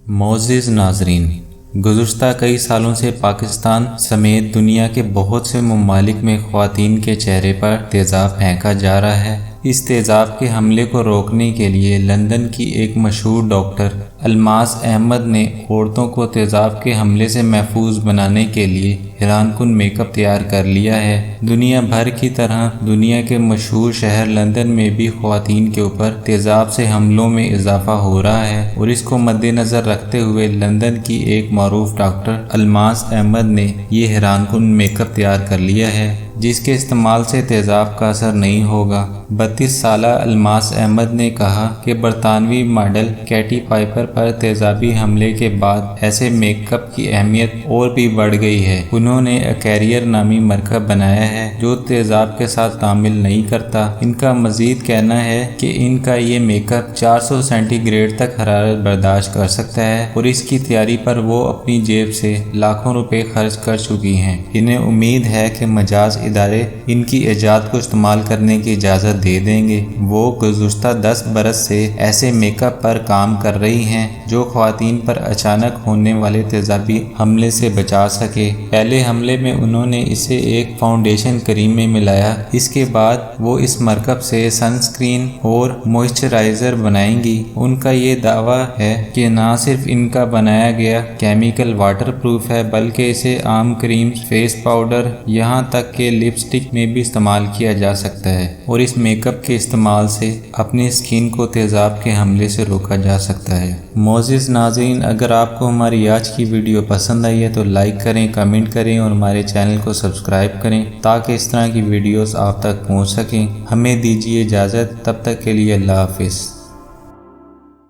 معزز ناظرین، گزشتہ کئی سالوں سے پاکستان سمیت دنیا کے بہت سے ممالک میں خواتین کے چہرے پر تیزاب پھینکا جا رہا ہے۔ اس تیزاب کے حملے کو روکنے کے لیے لندن کی ایک مشہور ڈاکٹر الماس احمد نے عورتوں کو تیزاب کے حملے سے محفوظ بنانے کے لیے حیران کن میک اپ تیار کر لیا ہے۔ دنیا بھر کی طرح دنیا کے مشہور شہر لندن میں بھی خواتین کے اوپر تیزاب سے حملوں میں اضافہ ہو رہا ہے، اور اس کو مد نظر رکھتے ہوئے لندن کی ایک معروف ڈاکٹر الماس احمد نے یہ حیران کن میک اپ تیار کر لیا ہے، جس کے استعمال سے تیزاب کا اثر نہیں ہوگا۔ 32 سالہ الماس احمد نے کہا کہ برطانوی ماڈل کیٹی پائپر پر تیزابی حملے کے بعد ایسے میک اپ کی اہمیت اور بھی بڑھ گئی ہے۔ انہوں نے کیریئر نامی مرکب بنایا ہے جو تیزاب کے ساتھ تعامل نہیں کرتا۔ ان کا مزید کہنا ہے کہ ان کا یہ میک اپ 400 سینٹی گریڈ تک حرارت برداشت کر سکتا ہے، اور اس کی تیاری پر وہ اپنی جیب سے لاکھوں روپے خرچ کر چکی ہیں۔ انہیں امید ہے کہ مجاز ادارے ان کی ایجاد کو استعمال کرنے کی اجازت دے دیں گے۔ وہ گزشتہ 10 برس سے ایسے میک اپ پر کام کر رہی ہیں جو خواتین پر اچانک ہونے والے تیزابی حملے سے بچا سکے۔ پہلے حملے میں انہوں نے اسے ایک فاؤنڈیشن کریم میں ملایا، اس کے بعد وہ اس مرکب سے سن سکرین اور موئسچرائزر بنائیں گی۔ ان کا یہ دعویٰ ہے کہ نہ صرف ان کا بنایا گیا کیمیکل واٹر پروف ہے، بلکہ اسے عام کریم، فیس پاؤڈر، یہاں تک کہ لپسٹک میں بھی استعمال کیا جا سکتا ہے، اور اس میک اپ کے استعمال سے اپنی سکین کو تیزاب کے حملے سے روکا جا سکتا ہے۔ معزز ناظرین، اگر آپ کو ہماری آج کی ویڈیو پسند آئی ہے تو لائک کریں، کمنٹ کریں اور ہمارے چینل کو سبسکرائب کریں تاکہ اس طرح کی ویڈیوز آپ تک پہنچ سکیں۔ ہمیں دیجیے اجازت، تب تک کے لیے اللہ حافظ۔